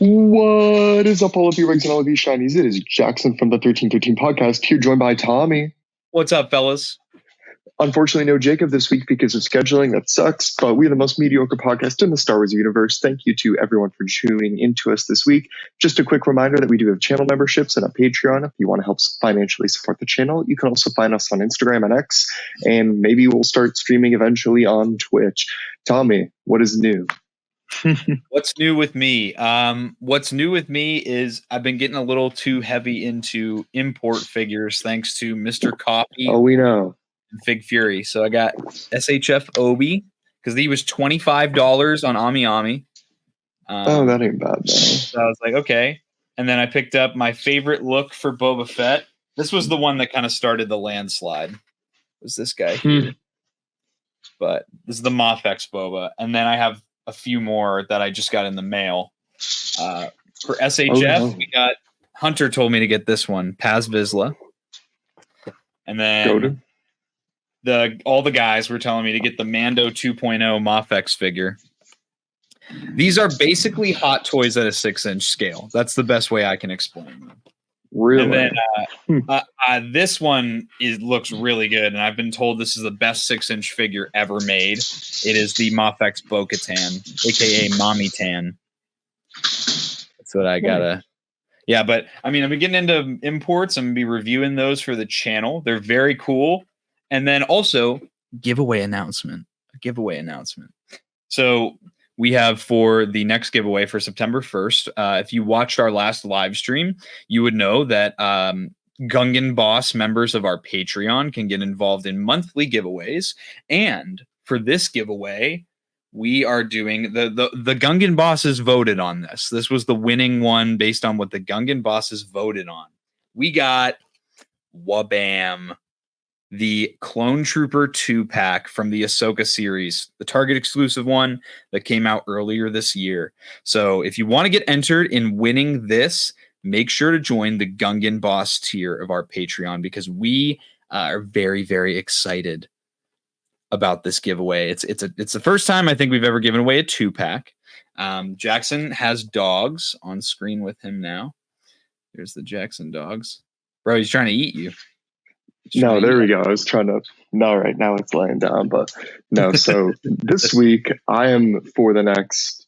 What is up, all of you Regs and all of you Shinies? It is Jackson from the 1313 podcast, here joined by Tommy. What's up, fellas? Unfortunately, no Jacob this week because of scheduling. That sucks, but we are the most mediocre podcast in the Star Wars universe. Thank you to everyone for tuning into us this week. Just a quick reminder that we do have channel memberships and a Patreon. If you want to help financially support the channel, you can also find us on Instagram and X, and maybe we'll start streaming eventually on Twitch. Tommy, what is new? What's new with me? What's new with me is I've been getting a little too heavy into import figures thanks to Mr. Coffee. Oh, we know. And Fig Fury. So I got SHF Obi because he was $25 on Ami Ami. Oh, that ain't bad, though. So I was like, okay. And then I picked up my favorite look for Boba Fett. This was the one that kind of started the landslide. It was this guy here. But this is the Moff-X Boba. And then I have a few more that I just got in the mail. For SHF, we got Hunter told me to get this one, Paz Vizsla. And then all the guys were telling me to get the Mando 2.0 Moff-X figure. These are basically Hot Toys at a 6-inch scale. That's the best way I can explain them. Really? And then this one looks really good, and I've been told this is the best 6-inch figure ever made. It is the Moff-X Bo-Katan, aka Mommy Tan. That's what I gotta. Yeah, but I mean, I've been getting into imports. I'm gonna be reviewing those for the channel. They're very cool. And then also giveaway announcement. So we have for the next giveaway for September 1st. If you watched our last live stream, you would know that Gungan Boss members of our Patreon can get involved in monthly giveaways. And for this giveaway, we are doing the Gungan Bosses voted on this. This was the winning one based on what the Gungan Bosses voted on. We got Wabam, the Clone Trooper 2-pack from the Ahsoka series, the Target exclusive one that came out earlier this year. So if you want to get entered in winning this, make sure to join the Gungan Boss tier of our Patreon because we are very, very excited about this giveaway. It's the first time I think we've ever given away a 2-pack. Jackson has dogs on screen with him now. There's the Jackson dogs. Bro, he's trying to eat you. No, there we go. I was trying to. No, right now it's laying down, but no. So this week I am for the next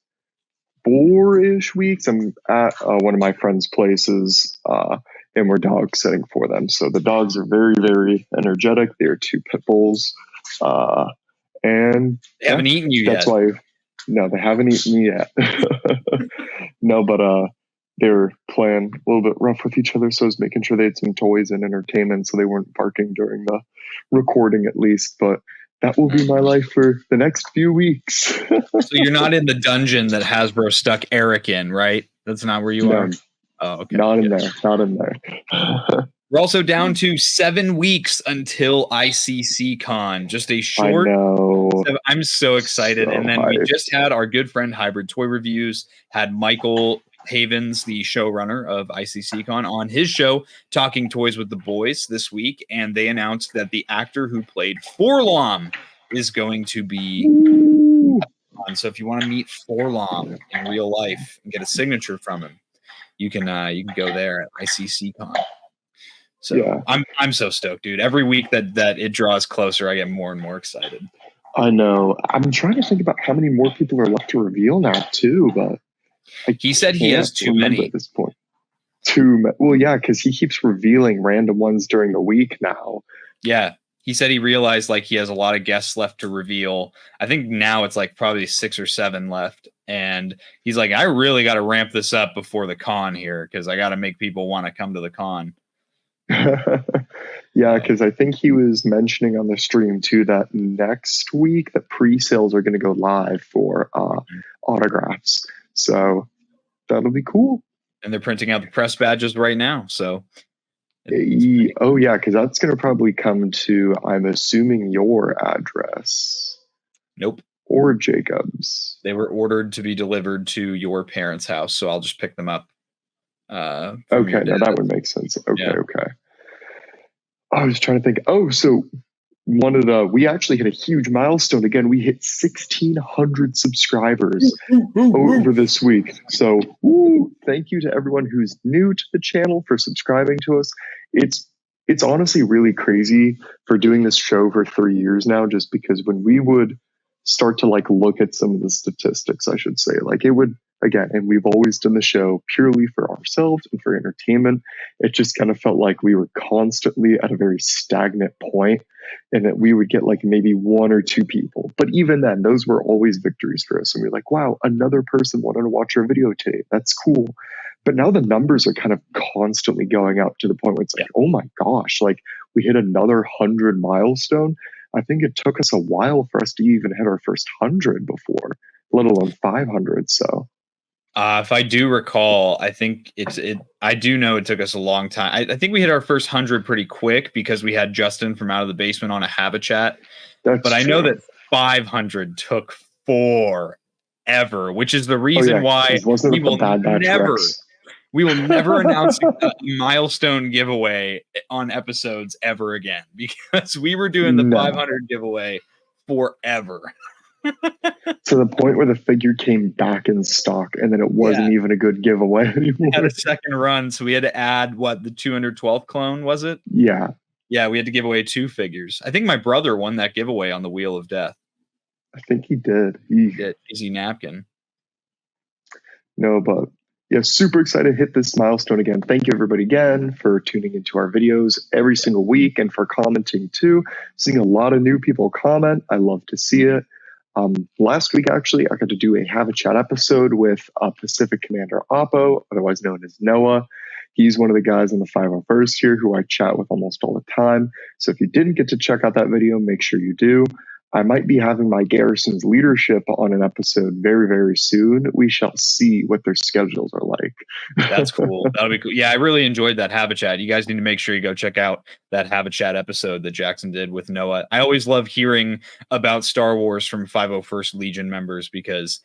4-ish weeks. I'm at one of my friends' places, and we're dog sitting for them. So the dogs are very, very energetic. They're 2 pit bulls, and they haven't eaten you yet. That's why. No, they haven't eaten me yet. No, but they're playing a little bit rough with each other, so I was making sure they had some toys and entertainment so they weren't barking during the recording at least. But that will be my life for the next few weeks. So you're not in the dungeon that Hasbro stuck Eric in, right? That's not where you are? Oh, okay. Not in there. We're also down to 7 weeks until ICC Con. Just a short. I know. I'm so excited. So and then we just had our good friend Hybrid Toy Reviews, had Michael Havens, the showrunner of ICCCon, on his show Talking Toys with the Boys this week, and they announced that the actor who played Forlom is going to be on. So if you want to meet Forlom in real life and get a signature from him, you can go there at ICCCon. So yeah. I'm so stoked, dude. Every week that it draws closer, I get more and more excited. I know. I'm trying to think about how many more people are left to reveal now too, but he said he has too many at this point. Well, yeah, because he keeps revealing random ones during the week now. Yeah, he said he realized like he has a lot of guests left to reveal. I think now it's like probably 6 or 7 left, and he's like, I really got to ramp this up before the con here because I got to make people want to come to the con. Yeah, because I think he was mentioning on the stream too that next week the pre-sales are going to go live for autographs. So that'll be cool. And they're printing out the press badges right now. So, oh yeah, because that's going to probably come to, I'm assuming, your address. Nope. Or Jacob's. They were ordered to be delivered to your parents' house, so I'll just pick them up. Okay, now that would make sense. Okay. I was trying to think. Oh, so we actually hit a huge milestone again. We hit 1,600 subscribers over this week. So thank you to everyone who's new to the channel for subscribing to us. It's honestly really crazy for doing this show for 3 years now, just because when we would start to like look at some of the statistics, I should say, like it would, again, and we've always done the show purely for ourselves and for entertainment. It just kind of felt like we were constantly at a very stagnant point, and that we would get like maybe one or two people. But even then, those were always victories for us. And we we're like, wow, another person wanted to watch our video today. That's cool. But now the numbers are kind of constantly going up to the point where it's like, oh my gosh, like we hit another 100 milestone. I think it took us a while for us to even hit our first 100 before, let alone 500. So if I do recall, I think I do know it took us a long time. I think we hit our first 100 pretty quick because we had Justin from Out of the Basement on a Have a Chat. But I know that 500 took forever, which is the reason why we will never announce a milestone giveaway on episodes ever again, because we were doing the 500 giveaway forever. To the point where the figure came back in stock, and then it wasn't even a good giveaway anymore. We had a second run, so we had to add the 212th clone, was it? Yeah. Yeah, we had to give away 2 figures. I think my brother won that giveaway on the Wheel of Death. I think he did. Easy napkin. No, but yeah, super excited to hit this milestone again. Thank you everybody again for tuning into our videos every single week and for commenting too. Seeing a lot of new people comment. I love to see it. Last week, actually, I got to do a Have a Chat episode with Pacific Commander Oppo, otherwise known as Noah. He's one of the guys in the 501st here who I chat with almost all the time. So if you didn't get to check out that video, make sure you do. I might be having my Garrison's leadership on an episode very, very soon. We shall see what their schedules are like. That's cool. That'll be cool. Yeah, I really enjoyed that Have a Chat. You guys need to make sure you go check out that Have a Chat episode that Jackson did with Noah. I always love hearing about Star Wars from 501st Legion members, because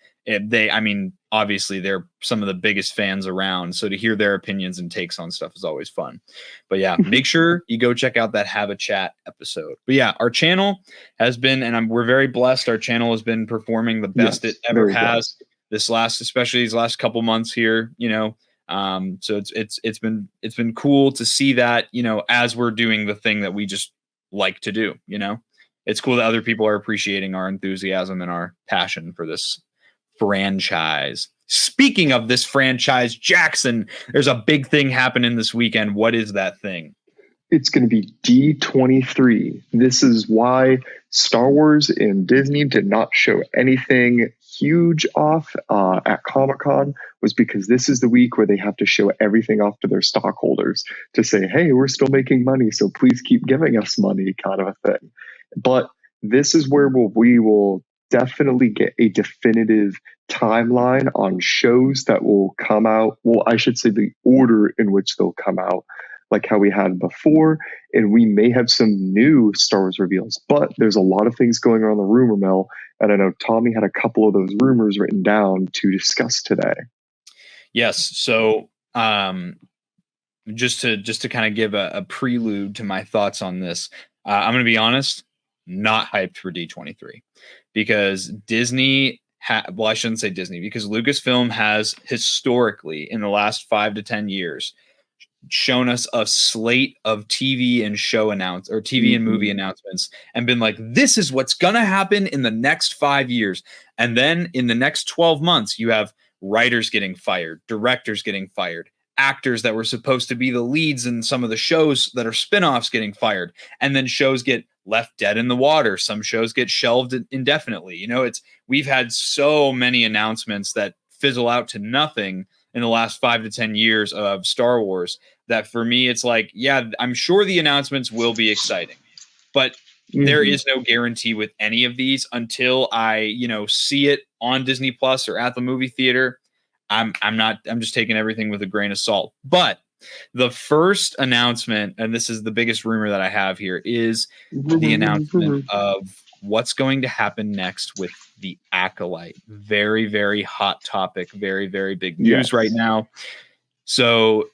obviously they're some of the biggest fans around. So to hear their opinions and takes on stuff is always fun. But yeah, make sure you go check out that Have a Chat episode. But yeah, our channel has been, and we're very blessed. Our channel has been performing the best it ever has. Especially these last couple months here, so it's been cool to see that, as we're doing the thing that we just like to do, it's cool that other people are appreciating our enthusiasm and our passion for this franchise. Speaking of this franchise, Jackson, there's a big thing happening this weekend. What is that thing? It's going to be D23. This is why Star Wars and Disney did not show anything huge off at Comic-Con, was because this is the week where they have to show everything off to their stockholders to say, hey, we're still making money, so please keep giving us money, kind of a thing. But this is where we will definitely get a definitive timeline on shows that will come out. Well, I should say the order in which they'll come out, like how we had before. And we may have some new Star Wars reveals, but there's a lot of things going on in the rumor mill. And I know Tommy had a couple of those rumors written down to discuss today. Yes. So just to kind of give a prelude to my thoughts on this, I'm going to be honest, not hyped for D23, because Disney, I shouldn't say Disney, because Lucasfilm has historically in the last 5 to 10 years shown us a slate of TV and TV and movie announcements and been like, this is what's going to happen in the next 5 years. And then in the next 12 months, you have writers getting fired, directors getting fired, actors that were supposed to be the leads in some of the shows that are spinoffs getting fired. And then shows get left dead in the water. Some shows get shelved indefinitely. We've had so many announcements that fizzle out to nothing in the last 5 to 10 years of Star Wars, that for me, it's like, yeah, I'm sure the announcements will be exciting, but there is no guarantee with any of these until I, see it on Disney Plus or at the movie theater. I'm just taking everything with a grain of salt. But the first announcement, and this is the biggest rumor that I have here, is the announcement of what's going to happen next with the Acolyte. Very, very hot topic. Very, very big news right now. So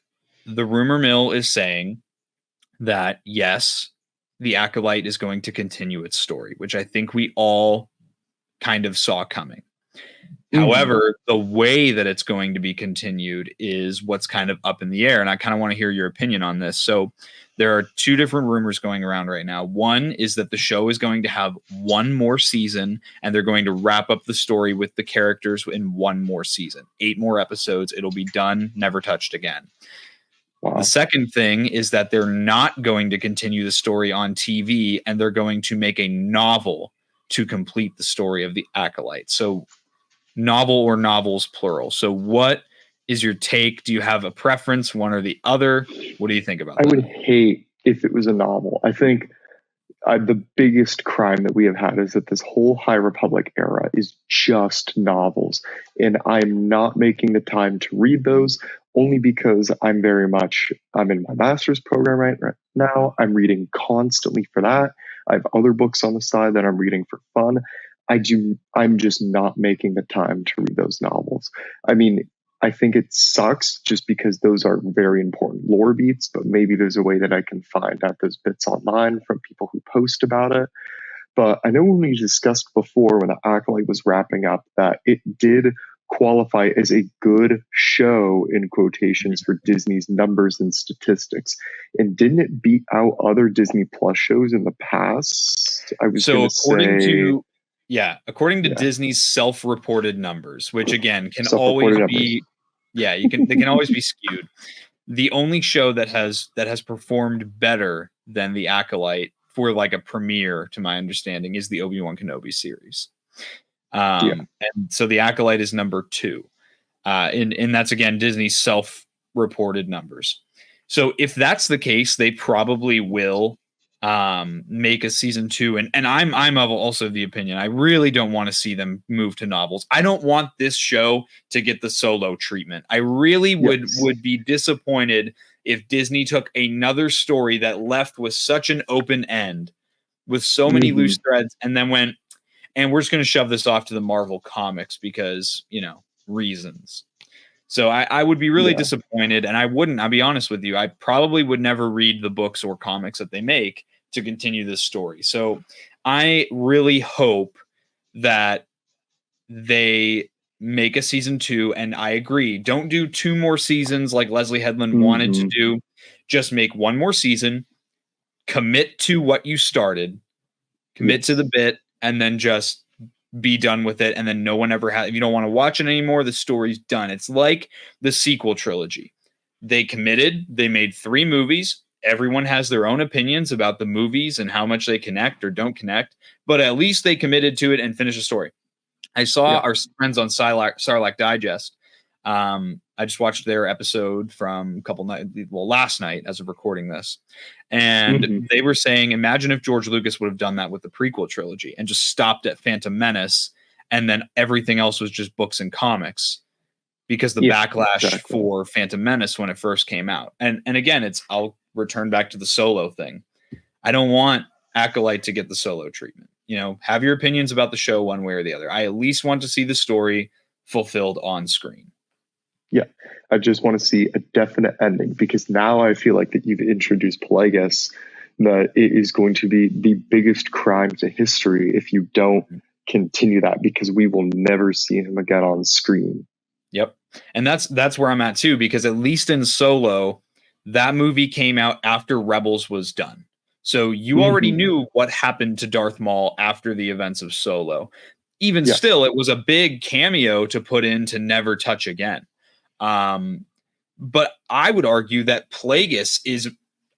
the rumor mill is saying that, yes, the Acolyte is going to continue its story, which I think we all kind of saw coming. However, the way that it's going to be continued is what's kind of up in the air. And I kind of want to hear your opinion on this. So there are two different rumors going around right now. One is that the show is going to have one more season and they're going to wrap up the story with the characters in one more season, 8 more episodes. It'll be done, never touched again. Wow. The second thing is that they're not going to continue the story on TV and they're going to make a novel to complete the story of the Acolyte. So novel or novels plural. So what is your take? Do you have a preference, one or the other? What do you think about that? I would hate if it was a novel. I think the biggest crime that we have had is that this whole High Republic era is just novels. And I'm not making the time to read those only because I'm in my master's program right now. I'm reading constantly for that. I have other books on the side that I'm reading for fun. I'm just not making the time to read those novels. I mean, I think it sucks just because those are very important lore beats, but maybe there's a way that I can find out those bits online from people who post about it. But I know when we discussed before when the Acolyte was wrapping up that it did qualify as a good show in quotations for Disney's numbers and statistics. And didn't it beat out other Disney Plus shows in the past? According to Disney's self-reported numbers, which again can always be, they can always be skewed. The only show that has performed better than the Acolyte for like a premiere, to my understanding, is the Obi-Wan Kenobi series. And so the Acolyte is number 2, and that's again Disney's self-reported numbers. So if that's the case, they probably will make a season 2, and I'm of also the opinion I really don't want to see them move to novels. I don't want this show to get the Solo treatment. I really would be disappointed if Disney took another story that left with such an open end with so many loose threads and then went, and we're just going to shove this off to the Marvel comics because, reasons. So I would be really disappointed, and I'll be honest with you, I probably would never read the books or comics that they make to continue this story. So I really hope that they make a season 2, and I agree, don't do 2 more seasons like Leslie Headland wanted to do. Just make 1 more season, commit to what you started, commit to the bit, and then just be done with it. And then no one ever if you don't want to watch it anymore, the story's done. It's like the sequel trilogy. They committed, they made 3 movies. Everyone has their own opinions about the movies and how much they connect or don't connect, but at least they committed to it and finished the story. I saw our friends on Sarlacc Digest. I just watched their episode from last night as of recording this. And they were saying, imagine if George Lucas would have done that with the prequel trilogy and just stopped at Phantom Menace, and then everything else was just books and comics, because the backlash for Phantom Menace when it first came out. And again, I'll return back to the Solo thing. I don't want Acolyte to get the Solo treatment. Have your opinions about the show one way or the other. I at least want to see the story fulfilled on screen. Yeah, I just want to see a definite ending, because now I feel like that you've introduced Plagueis, that it is going to be the biggest crime to history if you don't continue that, because we will never see him again on screen. Yep. And that's where I'm at too, because at least in Solo, that movie came out after Rebels was done. So you already knew what happened to Darth Maul after the events of Solo. Even still, it was a big cameo to put in to never touch again. But I would argue that Plagueis is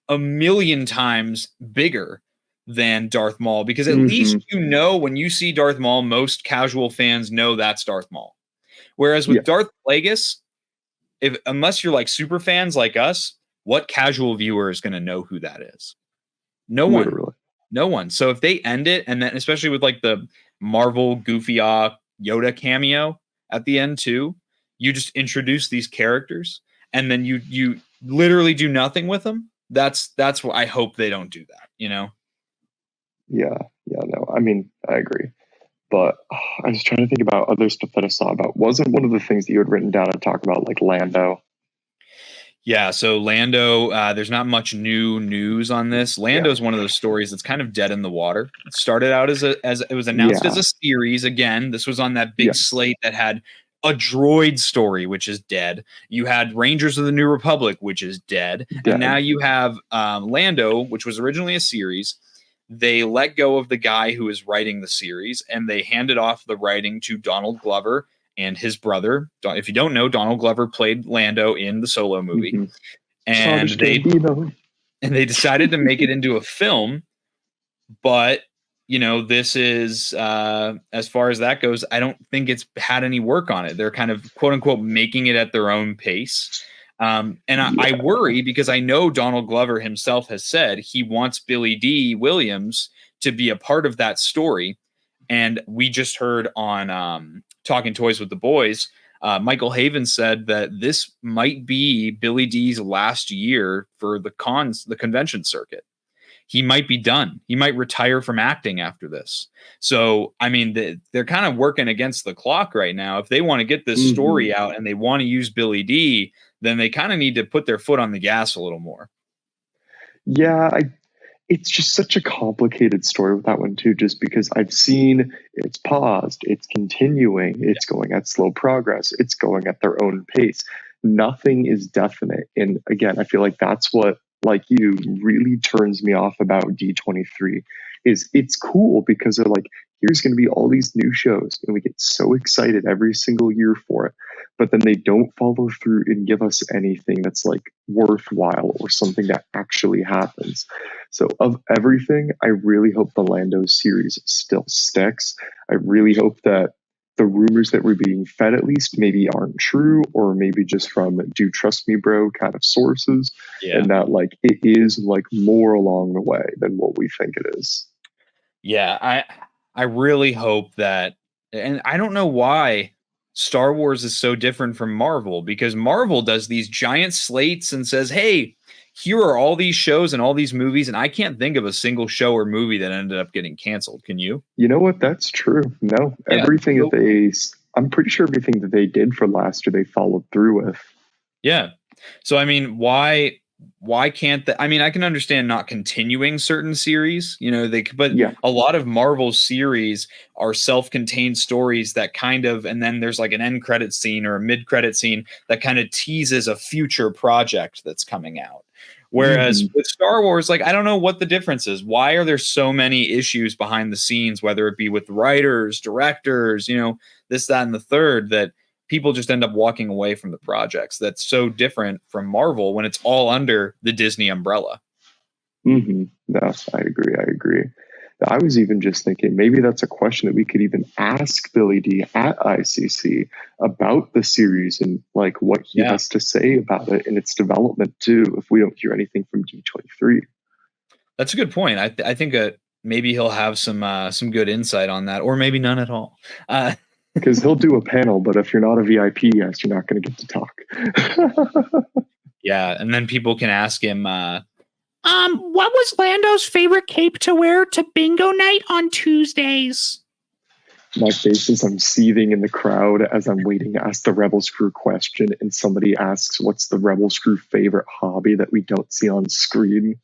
a million times bigger than Darth Maul, because at least when you see Darth Maul, most casual fans know that's Darth Maul. Whereas with Darth Plagueis, unless you're like super fans like us, what casual viewer is going to know who that is? No one. Literally. No one. So if they end it, and then especially with like the Marvel Goofy Yoda cameo at the end too, you just introduce these characters and then you literally do nothing with them. That's what I hope they don't do that, Yeah, no, I mean, I agree. But I was trying to think about other stuff that I saw about. Wasn't one of the things that you had written down and talk about like Lando? Yeah, so Lando, there's not much new news on this. Yeah. Lando's one of those stories that's kind of dead in the water. It started out as it was announced as Yeah. a series. Again, this was on that big Yes. slate that had a droid story, which is dead. You had Rangers of the New Republic, which is dead, and now Dead. you have Lando, which was originally a series. They let go of the guy who is writing the series, and they handed off the writing to Donald Glover and his brother. If you don't know, Donald Glover played Lando in the Solo movie, Hmm. and Childish Gambino. they decided to make it into a film. But this is as far as that goes, I don't think it's had any work on it. They're kind of quote unquote making it at their own pace. And I worry because I know Donald Glover himself has said he wants Billy D. Williams to be a part of that story. And we just heard on Talking Toys with the Boys, Michael Haven said that this might be Billy D's last year for the convention circuit. He might be done. He might retire from acting after this. So, I mean, they're kind of working against the clock right now. If they want to get this story out and they want to use Billy D, then they kind of need to put their foot on the gas a little more. Yeah, it's just such a complicated story with that one too, just because I've seen it's paused, it's continuing, it's going at slow progress, it's going at their own pace. Nothing is definite. And again, I feel like that's what, like you, really turns me off about D23 is it's cool because they're like, here's going to be all these new shows and we get so excited every single year for it, but then they don't follow through and give us anything that's like worthwhile or something that actually happens. So of everything, I really hope the Lando series still sticks. I really hope that the rumors that we're being fed at least maybe aren't true, or maybe just from do trust me bro kind of sources. Yeah. And that like it is like more along the way than what we think it is. Yeah, I really hope that, and I don't know why Star Wars is so different from Marvel, because Marvel does these giant slates and says, "Hey, here are all these shows and all these movies," and I can't think of a single show or movie that ended up getting canceled. Can you? You know what? That's true. No, Yeah. everything that I'm pretty sure everything that they did for last year, they followed through with. Yeah. So, I mean, why can't that? I mean, I can understand not continuing certain series, but Yeah. a lot of Marvel series are self-contained stories that kind of, and then there's like an end credit scene or a mid credit scene that kind of teases a future project that's coming out. Whereas with Star Wars, like, I don't know what the difference is. Why are there so many issues behind the scenes, whether it be with writers, directors, this, that, and the third, that people just end up walking away from the projects? That's so different from Marvel when it's all under the Disney umbrella. No, I agree. I was even just thinking maybe that's a question that we could even ask Billy D at ICC about the series and like what he has to say about it and its development too, if we don't hear anything from D23. That's a good point. I think maybe he'll have some good insight on that, or maybe none at all. Because he'll do a panel, but if you're not a VIP guest, you're not going to get to talk. Yeah, and then people can ask him, what was Lando's favorite cape to wear to bingo night on Tuesdays? My face is I'm seething in the crowd as I'm waiting to ask the Rebels Crew question, and somebody asks, "What's the Rebels Crew favorite hobby that we don't see on screen?"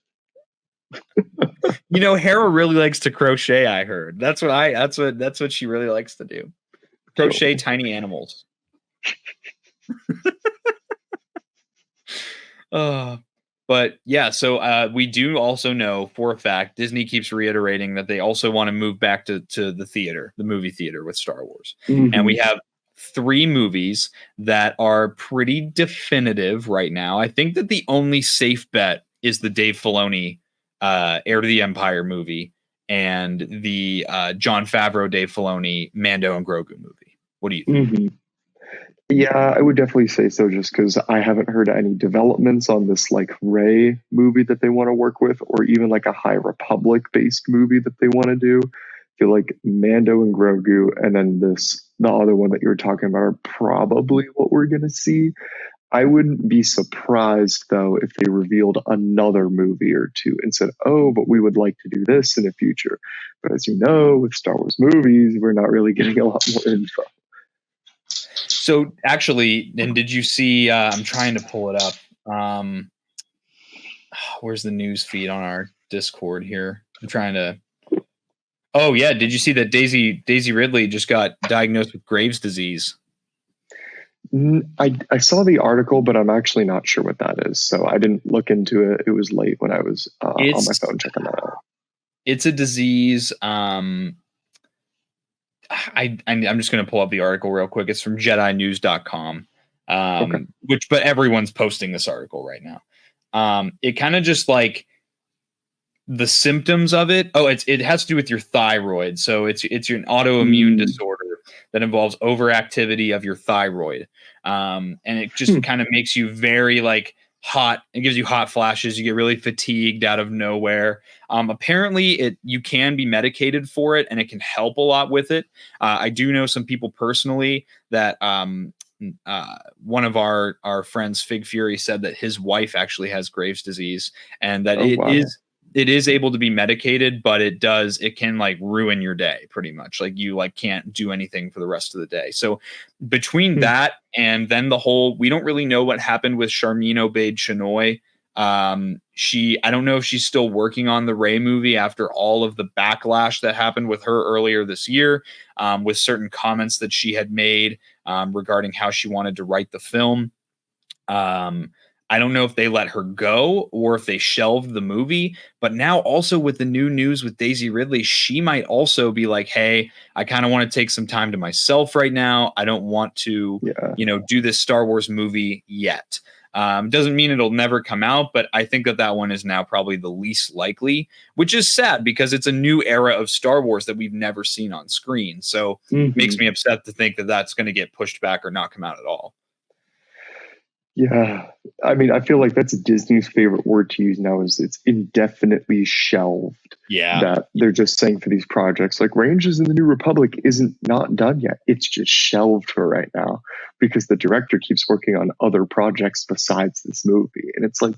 Hera really likes to crochet. I heard that's what she really likes to do. Crochet tiny animals. But yeah, so we do also know for a fact Disney keeps reiterating that they also want to move back to the movie theater with Star Wars. And we have 3 movies that are pretty definitive right now. I think that the only safe bet is the Dave Filoni Heir to the Empire movie and the Jon Favreau, Dave Filoni, Mando and Grogu movie. What do you think? Yeah, I would definitely say so, just because I haven't heard any developments on this like Rey movie that they want to work with, or even like a High Republic based movie that they want to do. I feel like Mando and Grogu, and then the other one that you were talking about, are probably what we're gonna see. I wouldn't be surprised though if they revealed another movie or two and said, "Oh, but we would like to do this in the future." But as you know, with Star Wars movies, we're not really getting a lot more info. So actually, and did you see, I'm trying to pull it up. Where's the news feed on our Discord here? I'm trying to. Oh yeah, did you see that Daisy Ridley just got diagnosed with Graves' disease? I saw the article, but I'm actually not sure what that is. So I didn't look into it. It was late when I was on my phone checking that out. It's a disease. I'm just going to pull up the article real quick. It's from JediNews.com, Okay. but everyone's posting this article right now. It kind of just like the symptoms of it. Oh, it has to do with your thyroid. So it's an autoimmune disorder that involves overactivity of your thyroid. And it just kind of makes you very like hot. It gives you hot flashes. You get really fatigued out of nowhere. Apparently you can be medicated for it and it can help a lot with it. I do know some people personally that, one of our friends, Fig Fury, said that his wife actually has Graves' disease and that it is able to be medicated, but it can like ruin your day pretty much. Like you like can't do anything for the rest of the day. So between that and then we don't really know what happened with Charmin Obaid-Chinoy. I don't know if she's still working on the Rey movie after all of the backlash that happened with her earlier this year, with certain comments that she had made regarding how she wanted to write the film. I don't know if they let her go or if they shelved the movie, but now also with the new news with Daisy Ridley, she might also be like, hey, I kind of want to take some time to myself right now. I don't want to, do this Star Wars movie yet. Doesn't mean it'll never come out, but I think that one is now probably the least likely, which is sad because it's a new era of Star Wars that we've never seen on screen. So it makes me upset to think that that's going to get pushed back or not come out at all. Yeah. I mean, I feel like that's Disney's favorite word to use now is it's indefinitely shelved. Yeah. That they're just saying for these projects like Rangers in the New Republic isn't not done yet. It's just shelved for right now because the director keeps working on other projects besides this movie. And it's like,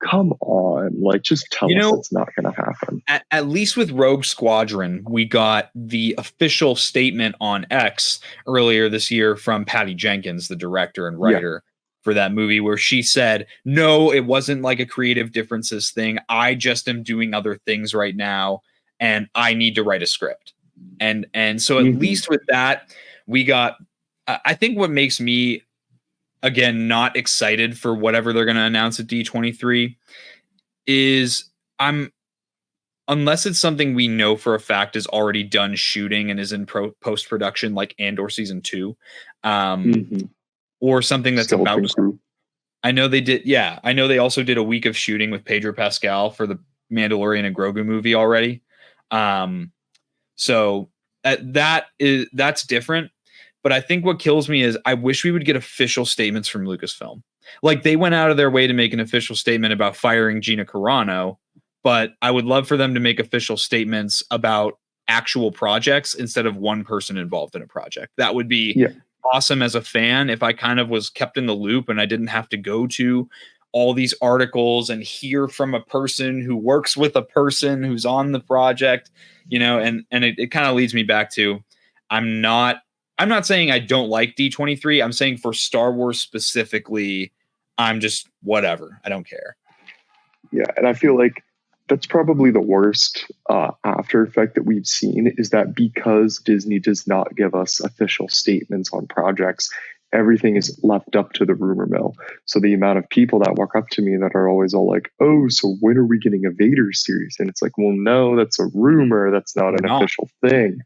come on, like just tell us it's not going to happen. At least with Rogue Squadron, we got the official statement on X earlier this year from Patty Jenkins, the director and writer. For that movie, where she said, no, it wasn't like a creative differences thing. I just am doing other things right now and I need to write a script. And so at least with that, we got, I think what makes me, again, not excited for whatever they're going to announce at D23 is unless it's something we know for a fact is already done shooting and is in post-production, like Andor season 2, or something that's about. I know they did. Yeah, I know they also did a week of shooting with Pedro Pascal for the Mandalorian and Grogu movie already. So that's different. But I think what kills me is I wish we would get official statements from Lucasfilm. Like they went out of their way to make an official statement about firing Gina Carano, but I would love for them to make official statements about actual projects instead of one person involved in a project. That would be awesome as a fan if I kind of was kept in the loop and I didn't have to go to all these articles and hear from a person who works with a person who's on the project, and it kind of leads me back to I'm not saying I don't like D23. I'm saying for Star Wars specifically, I'm just whatever. I don't care. Yeah, and I feel like that's probably the worst after effect that we've seen is that because Disney does not give us official statements on projects, everything is left up to the rumor mill. So the amount of people that walk up to me that are always all like, oh, so when are we getting a Vader series? And it's like, well, no, that's a rumor. That's not an official thing.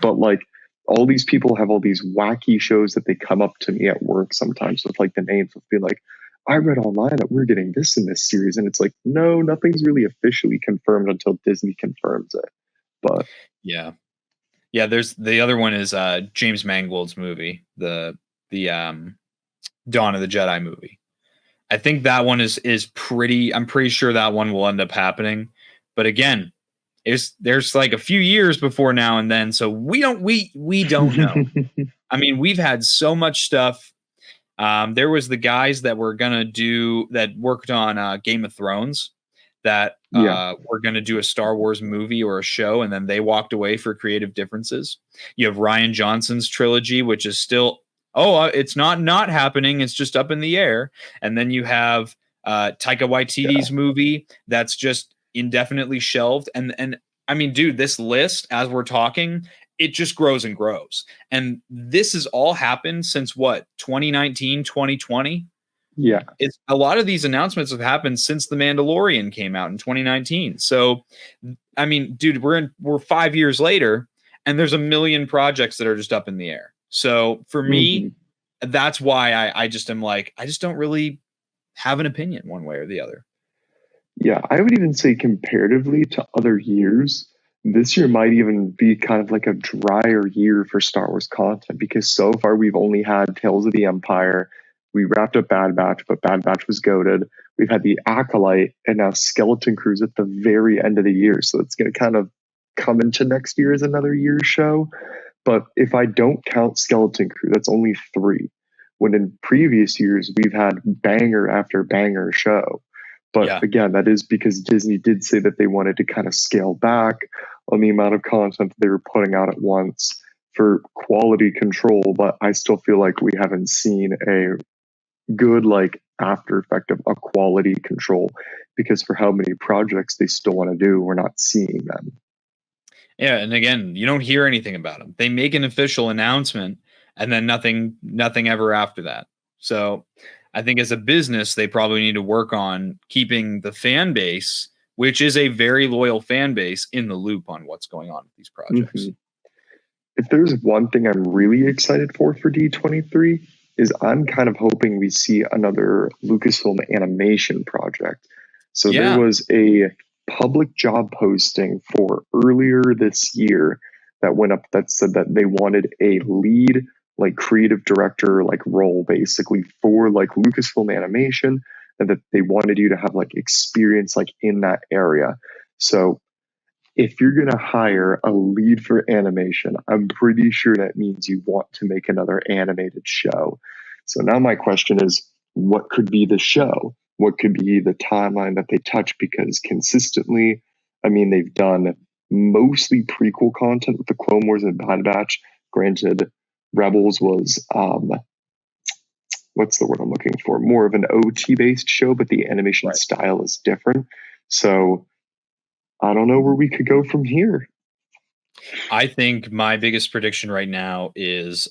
But like all these people have all these wacky shows that they come up to me at work sometimes with like the names of being like, I read online that we're getting this in this series. And it's like, no, nothing's really officially confirmed until Disney confirms it. But yeah, there's the other one is James Mangold's movie, the Dawn of the Jedi movie. I think that one is I'm pretty sure that one will end up happening. But again, there's like a few years before now and then. So we don't know. I mean, we've had so much stuff. There was the guys that were gonna that worked on Game of Thrones that were gonna do a Star Wars movie or a show, and then they walked away for creative differences. You have Rian Johnson's trilogy, which is still it's not happening. It's just up in the air. And then you have Taika Waititi's movie that's just indefinitely shelved. And I mean, dude, this list, as we're talking, it just grows and grows. And this has all happened since what, 2019, 2020? Yeah. It's a lot of these announcements have happened since The Mandalorian came out in 2019. So, I mean, dude, we're 5 years later, and there's a million projects that are just up in the air. So for me, that's why I just am like, I just don't really have an opinion one way or the other. Yeah, I would even say comparatively to other years, this year might even be kind of like a drier year for Star Wars content because so far we've only had Tales of the Empire. We wrapped up Bad Batch, but Bad Batch was goated. We've had the Acolyte and now Skeleton Crews at the very end of the year. So it's going to kind of come into next year as another year show. But if I don't count Skeleton Crew, that's only 3. When in previous years, we've had banger after banger show. But again, that is because Disney did say that they wanted to kind of scale back on the amount of content that they were putting out at once for quality control. But I still feel like we haven't seen a good like after effect of a quality control because for how many projects they still want to do, we're not seeing them. Yeah, and again, you don't hear anything about them. They make an official announcement and then nothing ever after that. So I think as a business, they probably need to work on keeping the fan base, which is a very loyal fan base, in the loop on what's going on with these projects. If there's one thing I'm really excited for D23 is I'm kind of hoping we see another Lucasfilm animation project. So there was a public job posting for earlier this year that went up that said that they wanted a lead like creative director like role basically for like Lucasfilm animation and that they wanted you to have like experience like in that area. So if you're going to hire a lead for animation, I'm pretty sure that means you want to make another animated show. So now my question is, what could be the show? What could be the timeline that they touch? Because consistently, I mean, they've done mostly prequel content with the Clone Wars and Bad Batch. Granted, Rebels was, what's the word I'm looking for? More of an OT-based show, but the animation style is different. So I don't know where we could go from here. I think my biggest prediction right now is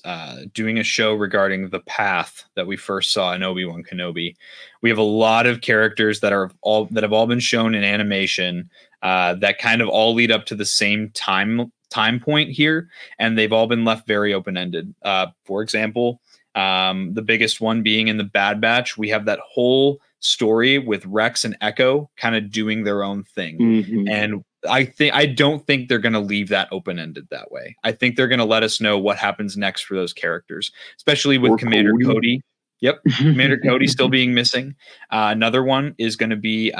doing a show regarding the path that we first saw in Obi-Wan Kenobi. We have a lot of characters that have all been shown in animation that kind of all lead up to the same time point here, and they've all been left very open-ended. For example, the biggest one being in the Bad Batch, we have that whole story with Rex and Echo kind of doing their own thing. And I don't think they're going to leave that open-ended that way. I think they're going to let us know what happens next for those characters, especially with Commander Cody. Yep. Commander Cody still being missing. Another one is going to be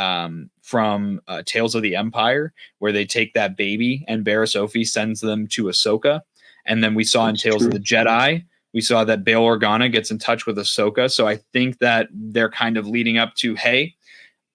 from Tales of the Empire, where they take that baby and Barriss Offee sends them to Ahsoka. And then we saw in Tales of the Jedi, we saw that Bail Organa gets in touch with Ahsoka. So I think that they're kind of leading up to, hey,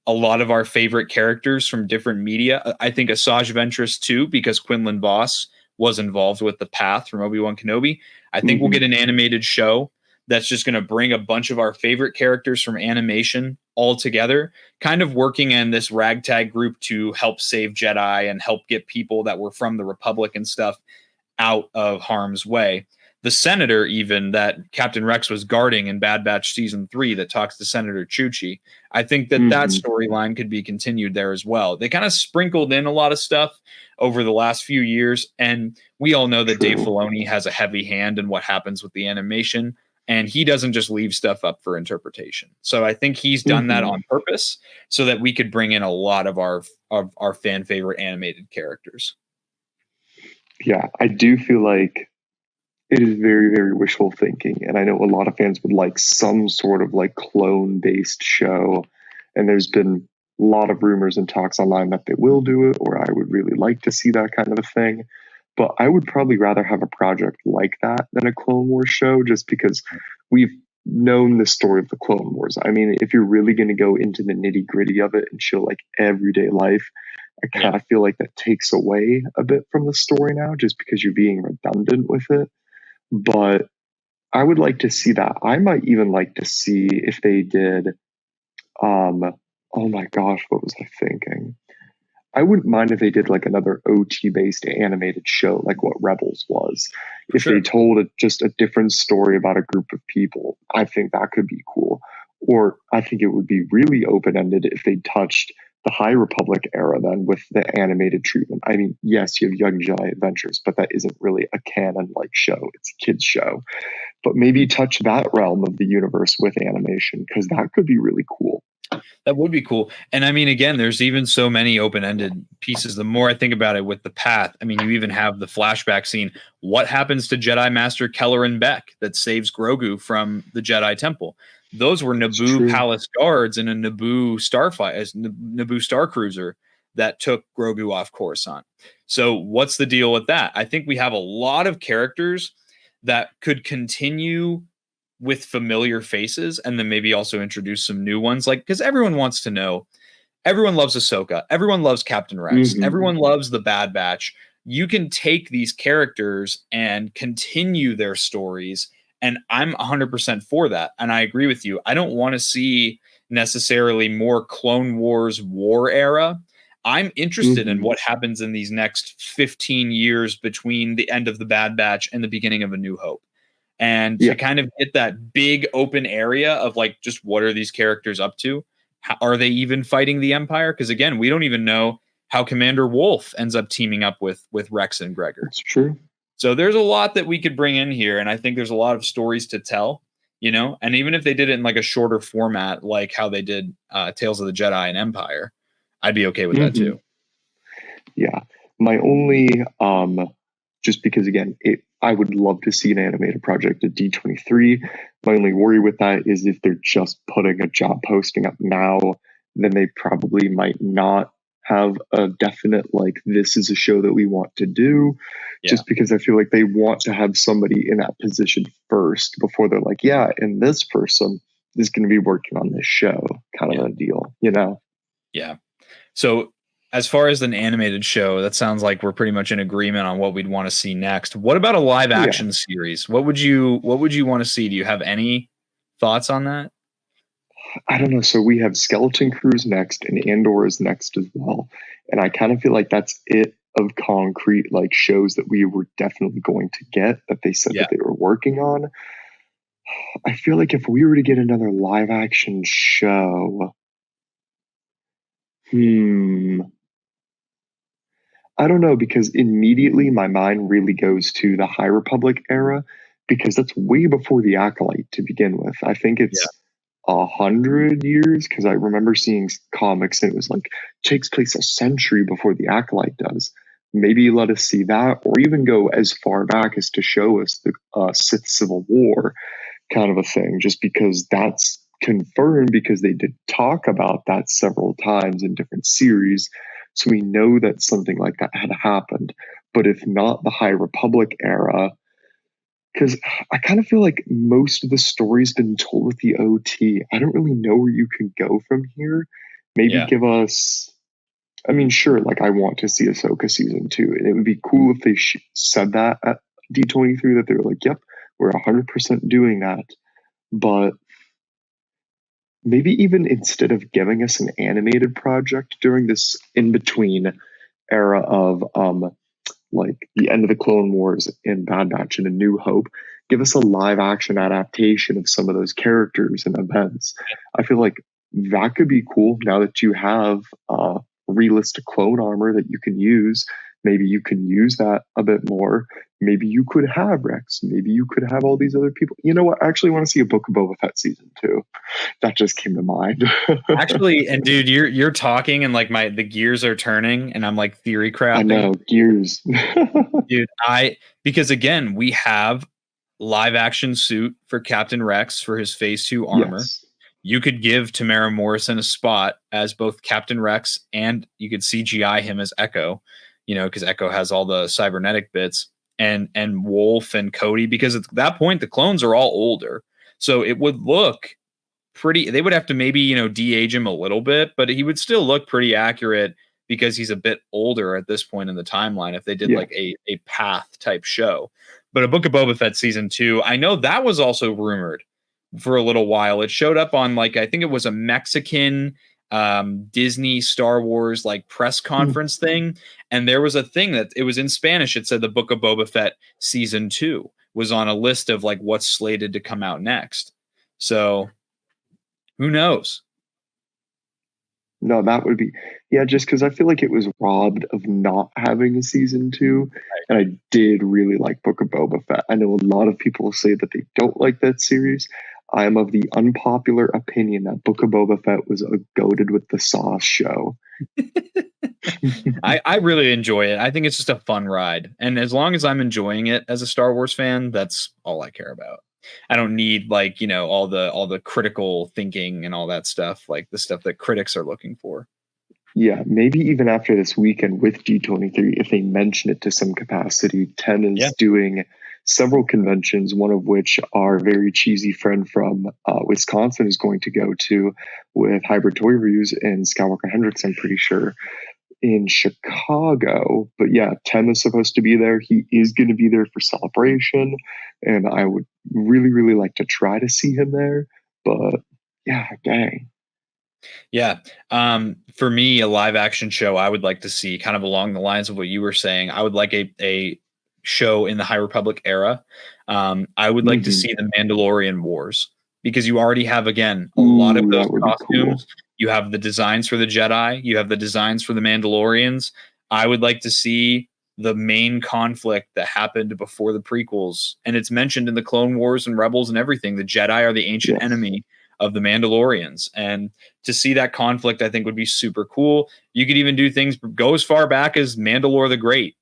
a lot of our favorite characters from different media. I think Asajj Ventress too, because Quinlan Vos was involved with the path from Obi-Wan Kenobi. I think we'll get an animated show that's just going to bring a bunch of our favorite characters from animation all together, kind of working in this ragtag group to help save Jedi and help get people that were from the Republic and stuff out of harm's way. The senator, even that Captain Rex was guarding in Bad Batch Season 3 that talks to Senator Chuchi, I think that that storyline could be continued there as well. They kind of sprinkled in a lot of stuff over the last few years, and we all know that Dave Filoni has a heavy hand in what happens with the animation, and he doesn't just leave stuff up for interpretation. So I think he's done that on purpose so that we could bring in a lot of our fan favorite animated characters. Yeah, I do feel like it is very, very wishful thinking. And I know a lot of fans would like some sort of like clone based show. And there's been a lot of rumors and talks online that they will do it, or I would really like to see that kind of a thing. But I would probably rather have a project like that than a Clone Wars show, just because we've known the story of the Clone Wars. I mean, if you're really going to go into the nitty gritty of it and show like everyday life, I kind of feel like that takes away a bit from the story now, just because you're being redundant with it. But I would like to see that. I might even like to see if they did Oh my gosh, what was I thinking? I wouldn't mind if they did like another OT based animated show, like what Rebels was. For If they sure. told just a different story about a group of people, I think that could be cool. Or I think it would be really open ended if they touched the High Republic era then with the animated treatment. I mean, yes, you have Young Jedi Adventures, but that isn't really a canon like show. It's a kids show. But maybe touch that realm of the universe with animation because that could be really cool. That would be cool. And I mean, again, there's even so many open-ended pieces. The more I think about it with the path, I mean, you even have the flashback scene. What happens to Jedi Master Kelleran Beck that saves Grogu from the Jedi Temple? Those were Naboo Palace guards in a Naboo starfight, as Naboo Star Cruiser that took Grogu off Coruscant. So what's the deal with that? I think we have a lot of characters that could continue with familiar faces and then maybe also introduce some new ones, like, because everyone wants to know. Everyone loves Ahsoka, everyone loves Captain Rex, everyone loves the Bad Batch. You can take these characters and continue their stories, and I'm 100% for that. And I agree with you. I don't want to see necessarily more Clone Wars war era. I'm interested in what happens in these next 15 years between the end of the Bad Batch and the beginning of A New Hope, and to kind of get that big open area of like, just what are these characters up to? How, are they even fighting the Empire? Because again, we don't even know how Commander Wolf ends up teaming up with Rex and Gregor. That's true. So there's a lot that we could bring in here, and I think there's a lot of stories to tell, you know. And even if they did it in like a shorter format, like how they did Tales of the Jedi and Empire, I'd be okay with that too. Yeah, my only just because again, I would love to see an animated project at D23. My only worry with that is if they're just putting a job posting up now, then they probably might not have a definite like this is a show that we want to do. Just because I feel like they want to have somebody in that position first before they're like, yeah, and this person is going to be working on this show, kind of a deal, you know? Yeah. So as far as an animated show, that sounds like we're pretty much in agreement on what we'd want to see next. What about a live action series? What would you want to see? Do you have any thoughts on that? I don't know. So we have Skeleton Crew's next, and Andor is next as well. And I kind of feel like that's it of concrete like shows that we were definitely going to get that they said that they were working on. I feel like if we were to get another live action show, I don't know, because immediately my mind really goes to the High Republic era because that's way before the Acolyte to begin with. I think it's 100 years because I remember seeing comics and it was like takes place a century before the Acolyte does. Maybe let us see that, or even go as far back as to show us the Sith Civil War kind of a thing, just because that's confirmed because they did talk about that several times in different series. So we know that something like that had happened. But if not the High Republic era, because I kind of feel like most of the story's been told with the OT. I don't really know where you can go from here. Maybe give us, I mean, sure, like I want to see Ahsoka season 2. And it would be cool if they said that at D23 that they were like, yep, we're 100% doing that. But maybe even instead of giving us an animated project during this in-between era of like the end of the Clone Wars and Bad Batch and A New Hope, give us a live action adaptation of some of those characters and events. I feel like that could be cool now that you have realistic clone armor that you can use. Maybe you can use that a bit more. Maybe you could have Rex. Maybe you could have all these other people. You know what? I actually want to see a Book of Boba Fett season 2. That just came to mind. Actually, and dude, you're talking and like the gears are turning and I'm like theory crafting. I know, gears. Dude, because again, we have live action suit for Captain Rex for his phase 2 armor. Yes. You could give Tamara Morrison a spot as both Captain Rex and you could CGI him as Echo, you know, because Echo has all the cybernetic bits, and Wolf and Cody, because at that point the clones are all older. So it would look pretty, they would have to maybe, you know, de-age him a little bit, but he would still look pretty accurate because he's a bit older at this point in the timeline if they did like a path type show. But a Book of Boba Fett season 2, I know that was also rumored for a little while. It showed up on like, I think it was a Mexican Disney Star Wars like press conference thing. And there was a thing that it was in Spanish. It said the Book of Boba Fett season 2 was on a list of like what's slated to come out next. So who knows? No, that would be, yeah, just because I feel like it was robbed of not having a season 2. And I did really like Book of Boba Fett. I know a lot of people say that they don't like that series. I am of the unpopular opinion that Book of Boba Fett was a goated with the sauce show. I really enjoy it. I think it's just a fun ride. And as long as I'm enjoying it as a Star Wars fan, that's all I care about. I don't need like, all the critical thinking and all that stuff, like the stuff that critics are looking for. Yeah, maybe even after this weekend with D23, if they mention it to some capacity. 10 is doing several conventions, one of which our very cheesy friend from Wisconsin is going to go to with Hybrid Toy Reviews and Skywalker Hendricks, I'm pretty sure, in Chicago. But yeah, 10 is supposed to be there. He is going to be there for Celebration, and I would really, really like to try to see him there. But yeah, dang. Yeah. For me, a live action show I would like to see, kind of along the lines of what you were saying. I would like a show in the High Republic era. I would like to see the Mandalorian Wars, because you already have, again, a lot of those costumes. Cool. You have the designs for the Jedi. You have the designs for the Mandalorians. I would like to see the main conflict that happened before the prequels. And it's mentioned in the Clone Wars and Rebels and everything. The Jedi are the ancient enemy of the Mandalorians. And to see that conflict, I think would be super cool. You could even do things, go as far back as Mandalore the Great.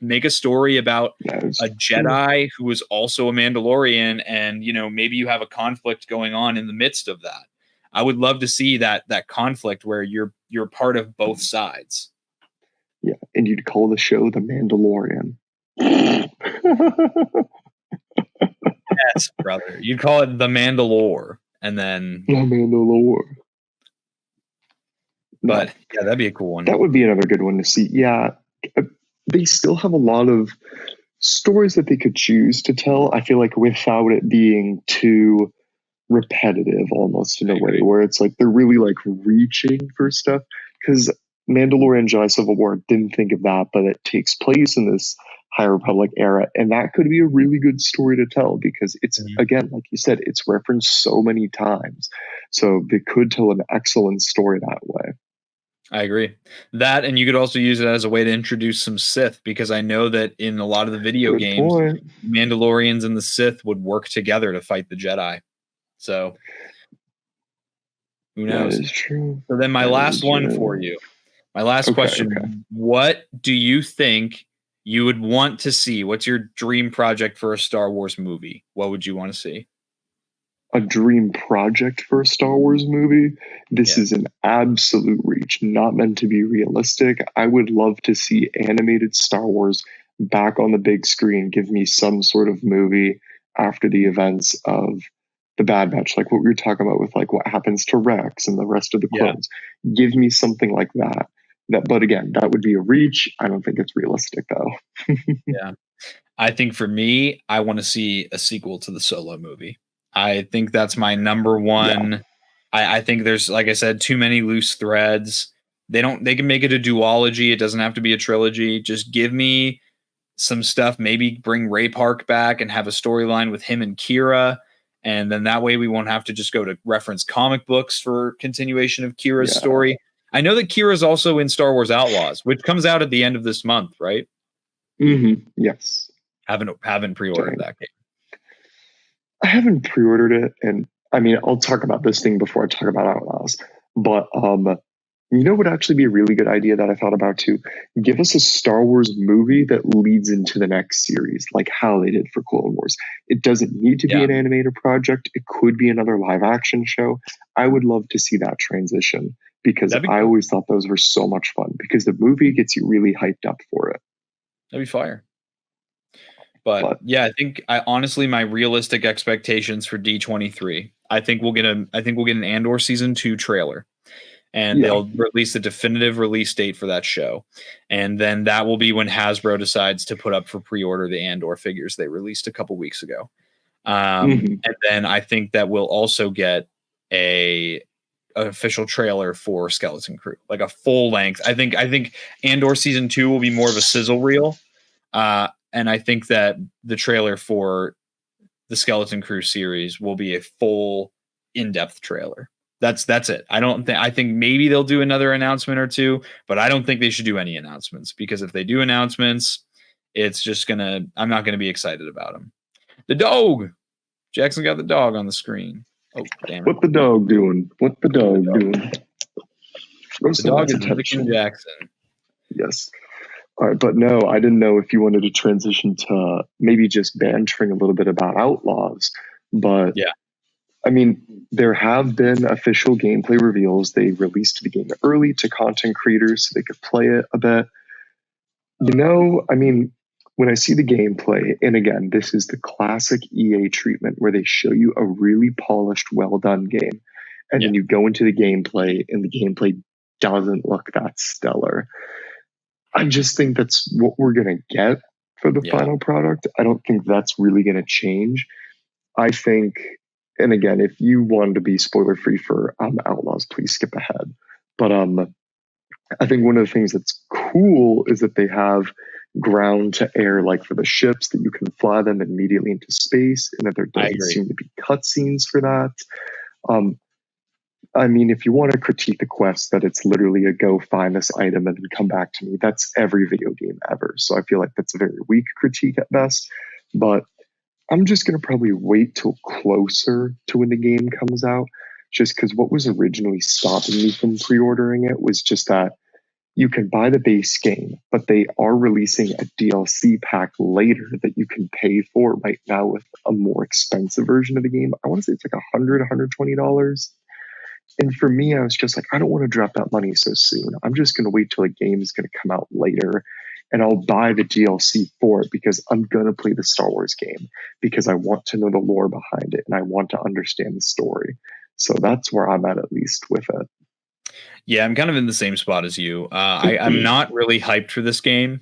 Make a story about a Jedi who was also a Mandalorian, and maybe you have a conflict going on in the midst of that. I would love to see that conflict where you're part of both sides. Yeah, and you'd call the show The Mandalorian. Yes, brother. You'd call it The Mandalore, and then The Mandalore. But yeah, that'd be a cool one. That would be another good one to see. Yeah. They still have a lot of stories that they could choose to tell. I feel like without it being too repetitive, almost in a way where it's like they're really like reaching for stuff. Because Mandalorian Jedi Civil War, didn't think of that, but it takes place in this High Republic era, and that could be a really good story to tell, because it's again, like you said, it's referenced so many times. So they could tell an excellent story that way. I agree. That, and you could also use it as a way to introduce some Sith, because I know that in a lot of the video games, Mandalorians and the Sith would work together to fight the Jedi. So who knows? That is true. So then my last one for you, my last question, what do you think you would want to see? What's your dream project for a Star Wars movie? What would you want to see? A dream project for a Star Wars movie? This is an absolute reach, not meant to be realistic. I would love to see animated Star Wars back on the big screen. Give me some sort of movie after the events of the Bad Batch, like what we were talking about with like what happens to Rex and the rest of the clones. Give me something like that. But again, that would be a reach. I don't think it's realistic though. Yeah. I think for me, I want to see a sequel to the Solo movie. I think that's my number one. Yeah. I think there's, like I said, too many loose threads. They can make it a duology. It doesn't have to be a trilogy. Just give me some stuff. Maybe bring Ray Park back and have a storyline with him and Kira. And then that way we won't have to just go to reference comic books for continuation of Kira's story. I know that Kira's also in Star Wars Outlaws, which comes out at the end of this month, right? Mm-hmm. Yes. Haven't pre-ordered that game. I haven't pre-ordered it, and I mean, I'll talk about this thing before I talk about Outlaws. But you know, would actually be a really good idea that I thought about too. Give us a Star Wars movie that leads into the next series, like how they did for Clone Wars. It doesn't need to be an animated project. It could be another live action show. I would love to see that transition, because I always thought those were so much fun, because the movie gets you really hyped up for it. That'd be fire. But yeah, I think honestly, my realistic expectations for D23, I think we'll get an Andor season 2 trailer, and they'll release the definitive release date for that show. And then that will be when Hasbro decides to put up for pre-order the Andor figures they released a couple weeks ago. And then I think that we'll also get an official trailer for Skeleton Crew, like a full length. I think Andor season 2 will be more of a sizzle reel. And I think that the trailer for the Skeleton Crew series will be a full in-depth trailer. That's it. I think maybe they'll do another announcement or two, but I don't think they should do any announcements, because if they do announcements, I'm not gonna be excited about them. The dog. Jackson got the dog on the screen. Oh, damn it. What the dog doing? The dog is licking Jackson. Yes. All right, but no, I didn't know if you wanted to transition to maybe just bantering a little bit about Outlaws. But yeah, I mean, there have been official gameplay reveals. They released the game early to content creators so they could play it a bit. I mean, when I see the gameplay, and again, this is the classic EA treatment where they show you a really polished, well-done game, and then you go into the gameplay, and the gameplay doesn't look that stellar. I just think that's what we're going to get for the final product. I don't think that's really going to change. I think, and again, if you wanted to be spoiler-free for Outlaws, please skip ahead. But I think one of the things that's cool is that they have ground to air, like for the ships, that you can fly them immediately into space, and that there doesn't seem to be cutscenes for that. I mean, if you want to critique the quest, that it's literally a go find this item and then come back to me, that's every video game ever. So I feel like that's a very weak critique at best. But I'm just going to probably wait till closer to when the game comes out, just because what was originally stopping me from pre-ordering it was just that you can buy the base game, but they are releasing a DLC pack later that you can pay for right now with a more expensive version of the game. I want to say it's like $100, $120. And for me, I was just like, I don't want to drop that money so soon. I'm just going to wait till a game is going to come out later, and I'll buy the DLC for it because I'm going to play the Star Wars game because I want to know the lore behind it and I want to understand the story. So that's where I'm at least with it. Yeah, I'm kind of in the same spot as you. I'm not really hyped for this game.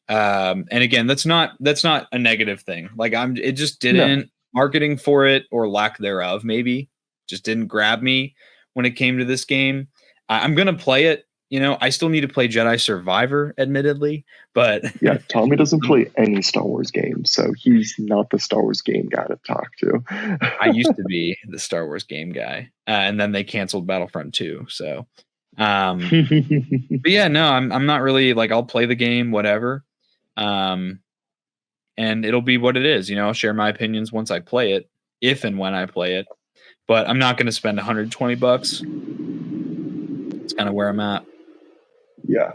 And again, that's not a negative thing. Like it just didn't marketing for it, or lack thereof, maybe just didn't grab me when it came to this game. I'm going to play it. I still need to play Jedi Survivor, admittedly, but yeah, Tommy doesn't play any Star Wars games, so he's not the Star Wars game guy to talk to. I used to be the Star Wars game guy, and then they canceled Battlefront 2. So, but yeah, no, I'm not really like, I'll play the game, whatever. And it'll be what it is. I'll share my opinions once I play it, if and when I play it. But I'm not going to spend $120. It's kind of where I'm at. Yeah.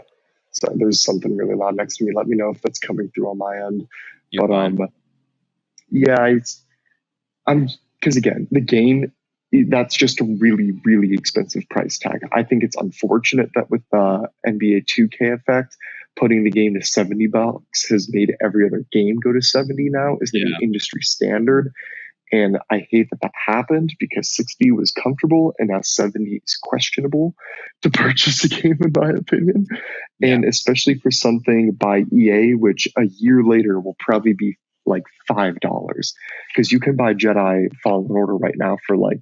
So there's something really loud next to me. Let me know if that's coming through on my end. You're fine. Yeah, because again, the game, that's just a really, really expensive price tag. I think it's unfortunate that with the NBA 2K effect, putting the game to $70 has made every other game go to 70 now is the new industry standard. And I hate that happened, because 60 was comfortable and now 70 is questionable to purchase a game, in my opinion. Yeah. And especially for something by EA, which a year later will probably be like $5, because you can buy Jedi Fallen Order right now for like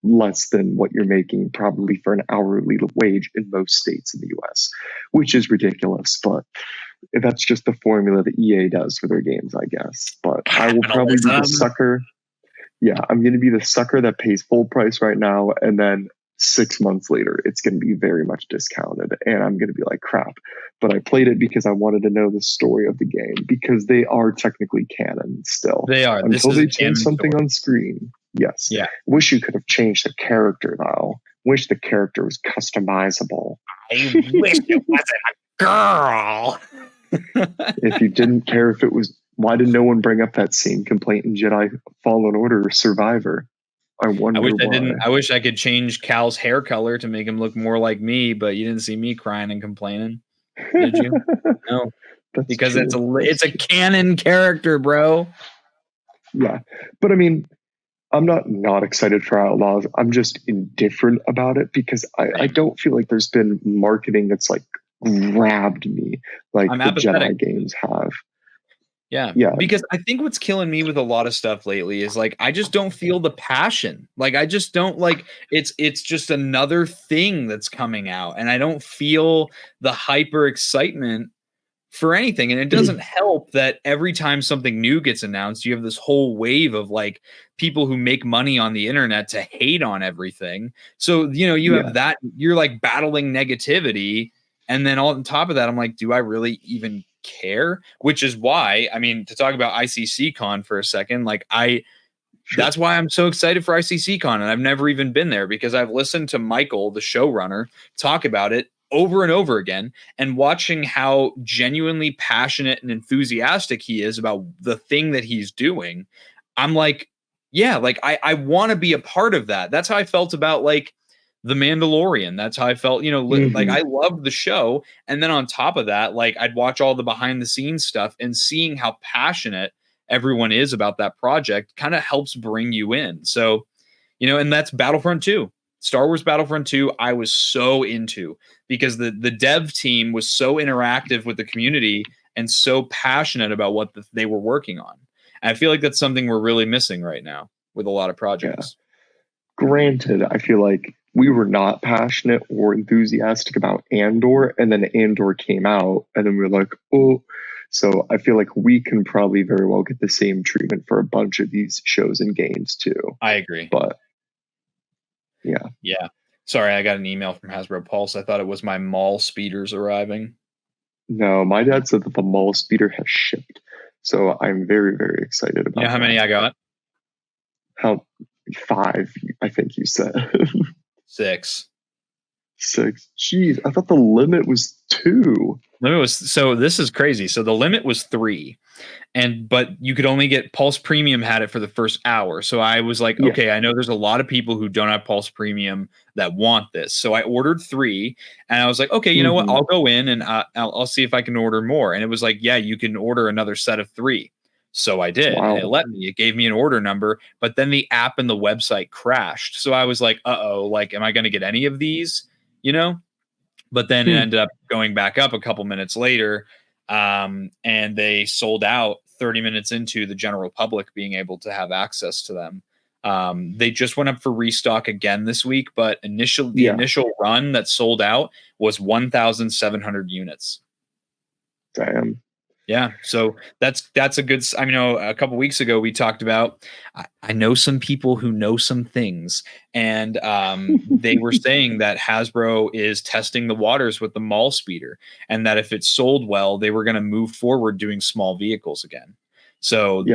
less than what you're making probably for an hourly wage in most states in the US, which is ridiculous. But that's just the formula that EA does for their games, I guess. But I will probably be the sucker. Yeah, I'm going to be the sucker that pays full price right now, and then 6 months later, it's going to be very much discounted, and I'm going to be like, crap. But I played it because I wanted to know the story of the game, because they are technically canon still. They are. Until they change something on screen. Yes. Yeah. Wish you could have changed the character, though. Wish the character was customizable. I wish it wasn't a girl. If you didn't care if it was, why did no one bring up that same complaint in Jedi Fallen Order or Survivor? I wonder why. I wish I could change Cal's hair color to make him look more like me, but you didn't see me crying and complaining, did you? No, because true. It's a canon character, bro. Yeah, but I mean, I'm not excited for Outlaws. I'm just indifferent about it, because I don't feel like there's been marketing that's like grabbed me like the Jedi games have. Yeah, Yeah. because I think what's killing me with a lot of stuff lately is like I just don't feel the passion. Like I just don't like it's just another thing that's coming out and I don't feel the hyper excitement for anything. And it doesn't help that every time something new gets announced, you have this whole wave of like people who make money on the internet to hate on everything. So, you Yeah. have that, you're like battling negativity. And then on top of that, I'm like, do I really even care? Which is why, I mean, to talk about ICC Con for a second, like Sure. that's why I'm so excited for ICC Con. And I've never even been there because I've listened to Michael, the showrunner, talk about it over and over again, and watching how genuinely passionate and enthusiastic he is about the thing that he's doing. I'm like, yeah, like I want to be a part of that. That's how I felt about like The Mandalorian. That's how I felt, like I loved the show. And then on top of that, like I'd watch all the behind the scenes stuff and seeing how passionate everyone is about that project kind of helps bring you in. So, and that's Battlefront 2. Star Wars Battlefront 2, I was so into because the dev team was so interactive with the community and so passionate about what they were working on. And I feel like that's something we're really missing right now with a lot of projects. Granted, I feel like we were not passionate or enthusiastic about Andor, and then Andor came out, and then we were like, oh. So I feel like we can probably very well get the same treatment for a bunch of these shows and games too. I agree. But yeah. Yeah. Sorry, I got an email from Hasbro Pulse. I thought it was my mall speeders arriving. No, my dad said that the mall speeder has shipped. So I'm very, very excited about how many I got? How 5, I think you said. 6. 6. Jeez, I thought the limit was 2. So this is crazy. So the limit was 3. But you could only get Pulse Premium had it for the first hour. So I was like, okay, I know there's a lot of people who don't have Pulse Premium that want this. So I ordered 3 and I was like, okay, you know what? I'll go in and I'll see if I can order more. And it was like, yeah, you can order another set of 3. So I did. Wow. And it gave me an order number, but then the app and the website crashed. So I was like, like, am I going to get any of these? But then it ended up going back up a couple minutes later. And they sold out 30 minutes into the general public being able to have access to them. They just went up for restock again this week, but the initial run that sold out was 1,700 units. Damn. Yeah, so that's a good. I mean, a couple weeks ago we talked about. I know some people who know some things, and they were saying that Hasbro is testing the waters with the mall speeder, and that if it sold well, they were going to move forward doing small vehicles again. So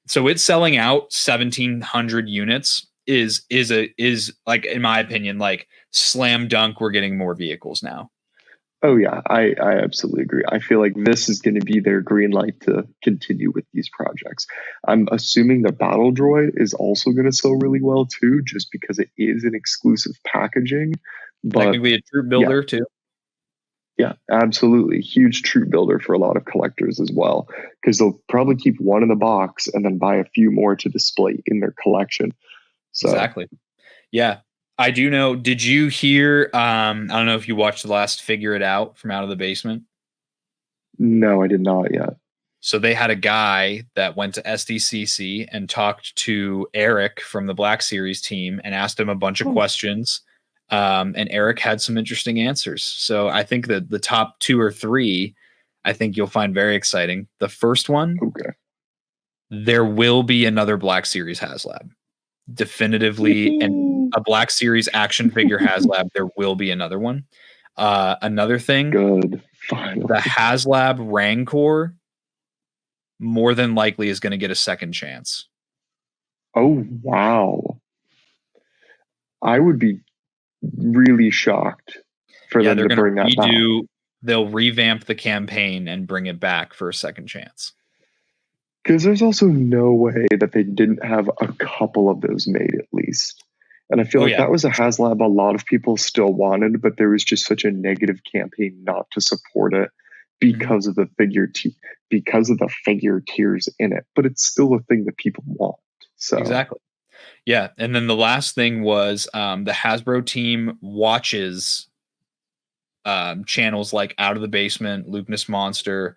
so it's selling out 1,700 units is like, in my opinion, like slam dunk. We're getting more vehicles now. Oh yeah, I absolutely agree. I feel like this is going to be their green light to continue with these projects. I'm assuming the Battle Droid is also going to sell really well too, just because it is an exclusive packaging. But technically a troop builder too. Yeah, absolutely. Huge troop builder for a lot of collectors as well, because they'll probably keep one in the box and then buy a few more to display in their collection. So. Exactly. Yeah. I do know. Did you hear? I don't know if you watched the last Figure It Out from Out of the Basement. No, I did not yet. So they had a guy that went to SDCC and talked to Eric from the Black Series team and asked him a bunch of questions. And Eric had some interesting answers. So I think that the top 2 or 3, I think you'll find very exciting. The first one, there will be another Black Series HasLab. Definitively, and a Black Series action figure HasLab. There will be another one. Another thing, good. Finally. The HasLab Rancor more than likely is going to get a second chance. Oh wow! I would be really shocked for them to bring that back. They'll revamp the campaign and bring it back for a second chance. Because there's also no way that they didn't have a couple of those made at least. And I feel like that was a HasLab a lot of people still wanted, but there was just such a negative campaign not to support it because of the because of the figure tiers in it. But it's still a thing that people want. So exactly. Yeah. And then the last thing was the Hasbro team watches channels like Out of the Basement, Lukeness Monster,